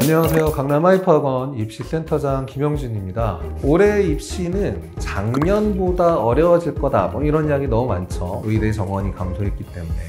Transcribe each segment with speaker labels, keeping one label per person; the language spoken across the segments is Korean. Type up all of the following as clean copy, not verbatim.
Speaker 1: 안녕하세요. 강남 하이퍼학원 입시센터장 김영준입니다. 올해 입시는 작년보다 어려워질 거다 이런 이야기 너무 많죠. 의대 정원이 감소했기 때문에.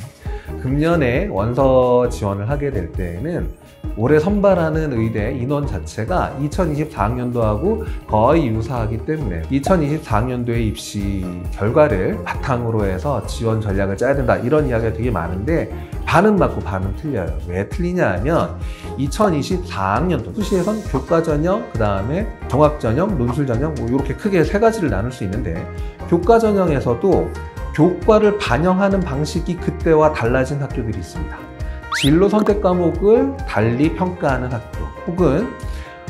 Speaker 1: 금년에 원서 지원을 하게 될 때에는 올해 선발하는 의대 인원 자체가 2024학년도하고 거의 유사하기 때문에 2024학년도의 입시 결과를 바탕으로 해서 지원 전략을 짜야 된다 이런 이야기가 되게 많은데 반은 맞고 반은 틀려요. 왜 틀리냐 하면 2024학년도 수시에선 교과 전형, 그 다음에 종합 전형, 논술 전형 이렇게 크게 세 가지를 나눌 수 있는데 교과 전형에서도 교과를 반영하는 방식이 그때와 달라진 학교들이 있습니다. 진로 선택 과목을 달리 평가하는 학교, 혹은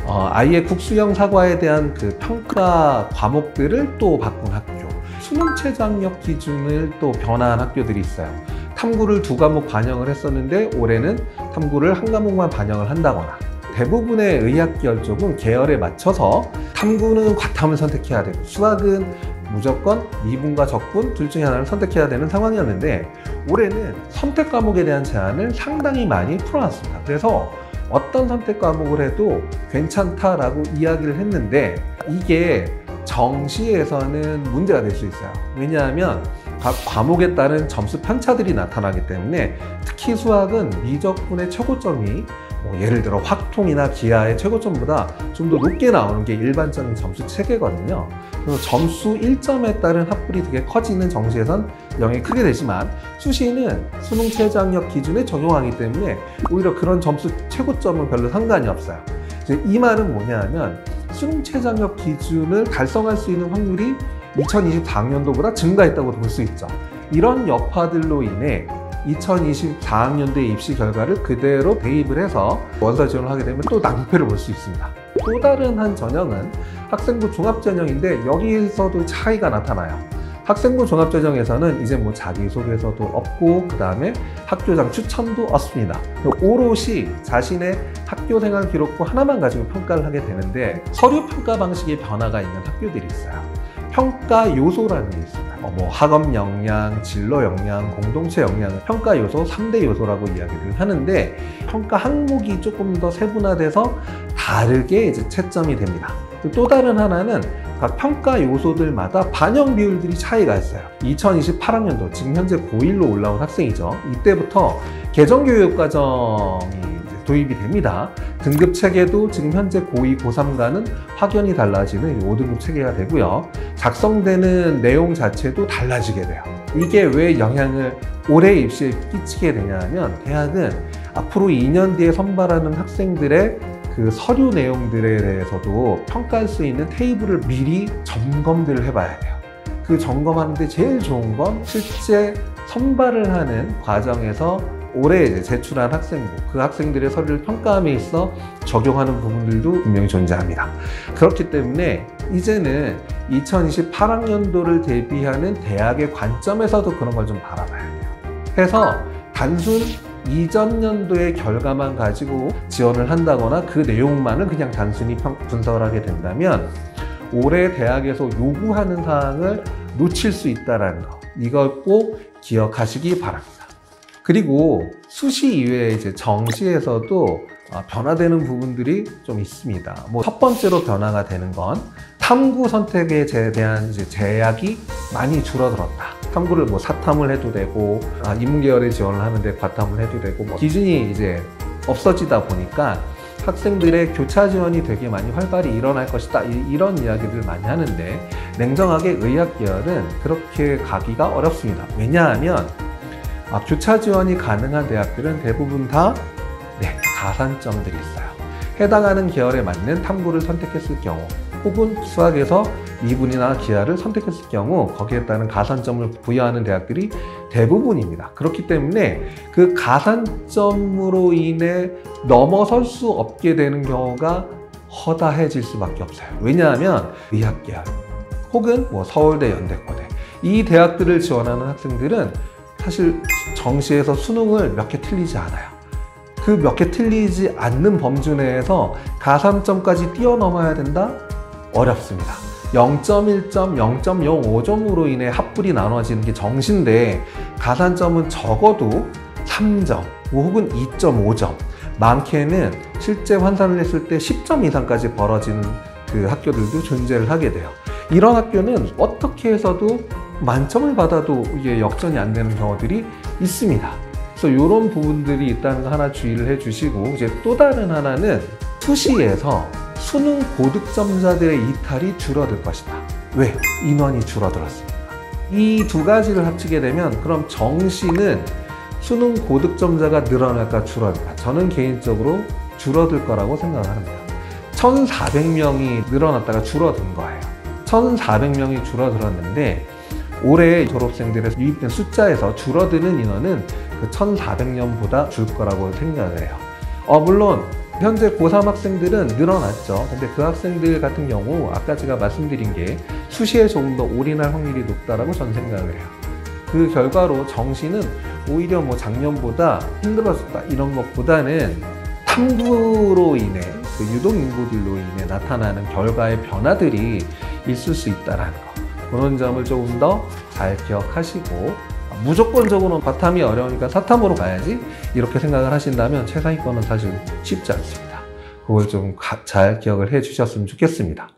Speaker 1: 아예 국수형 사과에 대한 그 평가 과목들을 또 바꾼 학교, 수능 최저학력 기준을 또 변화한 학교들이 있어요. 탐구를 2과목 반영을 했었는데 올해는 탐구를 1과목만 반영을 한다거나, 대부분의 의학계열 쪽은 계열에 맞춰서 탐구는 과탐을 선택해야 되고 수학은 무조건 미분과 적분 둘 중에 하나를 선택해야 되는 상황이었는데 올해는 선택 과목에 대한 제한을 상당히 많이 풀어놨습니다. 그래서 어떤 선택 과목을 해도 괜찮다라고 이야기를 했는데 이게 정시에서는 문제가 될 수 있어요. 왜냐하면 각 과목에 따른 점수 편차들이 나타나기 때문에 특히 수학은 미적분의 최고점이 예를 들어 확통이나 기하의 최고점보다 좀 더 높게 나오는 게 일반적인 점수 체계거든요. 그래서 점수 1점에 따른 합불이 되게 커지는 정시에선 영향이 크게 되지만 수시는 수능 최저학력 기준에 적용하기 때문에 오히려 그런 점수 최고점은 별로 상관이 없어요. 이 말은 뭐냐 하면 수능 최저학력 기준을 달성할 수 있는 확률이 2024학년도보다 증가했다고 볼 수 있죠. 이런 여파들로 인해 2024학년도의 입시 결과를 그대로 대입을 해서 원서 지원을 하게 되면 또 낭패를 볼 수 있습니다. 또 다른 한 전형은 학생부 종합전형인데 여기에서도 차이가 나타나요. 학생부 종합전형에서는 이제 자기소개서도 없고 그 다음에 학교장 추천도 없습니다. 오롯이 자신의 학교생활 기록부 하나만 가지고 평가를 하게 되는데 서류 평가 방식의 변화가 있는 학교들이 있어요. 평가 요소라는 게 있습니다. 학업 역량, 진로 역량, 공동체 역량, 평가 요소 3대 요소라고 이야기를 하는데 평가 항목이 조금 더 세분화돼서 다르게 이제 채점이 됩니다. 또 다른 하나는 각 평가 요소들마다 반영 비율들이 차이가 있어요. 2028학년도 지금 현재 고1로 올라온 학생이죠. 이때부터 개정교육 과정이 도입이 됩니다. 등급 체계도 지금 현재 고2, 고3과는 확연히 달라지는 5등급 체계가 되고요. 작성되는 내용 자체도 달라지게 돼요. 이게 왜 영향을 올해 입시에 끼치게 되냐면 대학은 앞으로 2년 뒤에 선발하는 학생들의 그 서류 내용들에 대해서도 평가할 수 있는 테이블을 미리 점검들을 해봐야 돼요. 그 점검하는데 제일 좋은 건 실제 선발을 하는 과정에서 올해 이제 제출한 학생부, 그 학생들의 서류를 평가함에 있어 적용하는 부분들도 분명히 존재합니다. 그렇기 때문에 이제는 2028학년도를 대비하는 대학의 관점에서도 그런 걸 좀 바라봐야 돼요. 그래서 단순 이전 연도의 결과만 가지고 지원을 한다거나 그 내용만을 그냥 단순히 분석을 하게 된다면 올해 대학에서 요구하는 사항을 놓칠 수 있다는 거, 이걸 꼭 기억하시기 바랍니다. 그리고 수시 이외에 이제 정시에서도 변화되는 부분들이 좀 있습니다. 첫 번째로 변화가 되는 건 탐구 선택에 대한 이제 제약이 많이 줄어들었다. 탐구를 사탐을 해도 되고 인문계열에 지원을 하는데 과탐을 해도 되고 기준이 이제 없어지다 보니까 학생들의 교차 지원이 되게 많이 활발히 일어날 것이다 이런 이야기를 많이 하는데 냉정하게 의학계열은 그렇게 가기가 어렵습니다. 왜냐하면 교차 지원이 가능한 대학들은 대부분 다 가산점들이 있어요. 해당하는 계열에 맞는 탐구를 선택했을 경우 혹은 수학에서 미분이나 기하를 선택했을 경우 거기에 따른 가산점을 부여하는 대학들이 대부분입니다. 그렇기 때문에 그 가산점으로 인해 넘어설 수 없게 되는 경우가 허다해질 수밖에 없어요. 왜냐하면 의학계열 혹은 서울대, 연대고대 이 대학들을 지원하는 학생들은 사실 정시에서 수능을 몇 개 틀리지 않아요. 그 몇 개 틀리지 않는 범주 내에서 가산점까지 뛰어넘어야 된다? 어렵습니다. 0.1점, 0.05점으로 인해 합불이 나눠지는 게 정시인데 가산점은 적어도 3점 혹은 2.5점 많게는 실제 환산을 했을 때 10점 이상까지 벌어지는 그 학교들도 존재를 하게 돼요. 이런 학교는 어떻게 해서도 만점을 받아도 이게 역전이 안 되는 경우들이 있습니다. 그래서 이런 부분들이 있다는 거 하나 주의를 해주시고, 이제 또 다른 하나는 수시에서 수능 고득점자들의 이탈이 줄어들 것이다. 왜? 인원이 줄어들었습니다. 이 두 가지를 합치게 되면 그럼 정시는 수능 고득점자가 늘어날까 줄어들까? 저는 개인적으로 줄어들 거라고 생각을 합니다. 1,400명이 늘어났다가 줄어든 거예요. 1,400명이 줄어들었는데 올해 졸업생들의 유입된 숫자에서 줄어드는 인원은 그 1,400명보다 줄 거라고 생각을 해요. 물론 현재 고3 학생들은 늘어났죠. 근데 그 학생들 같은 경우 아까 제가 말씀드린 게 수시에 조금 더 올인할 확률이 높다라고 저는 생각을 해요. 그 결과로 정시는 오히려 뭐 작년보다 힘들어졌다 이런 것보다는 탐구로 인해 그 유동 인구들로 인해 나타나는 결과의 변화들이 있을 수 있다는 거, 그런 점을 조금 더 잘 기억하시고, 무조건적으로 과탐이 어려우니까 사탐으로 가야지 이렇게 생각을 하신다면 최상위권은 사실 쉽지 않습니다. 그걸 좀 잘 기억을 해 주셨으면 좋겠습니다.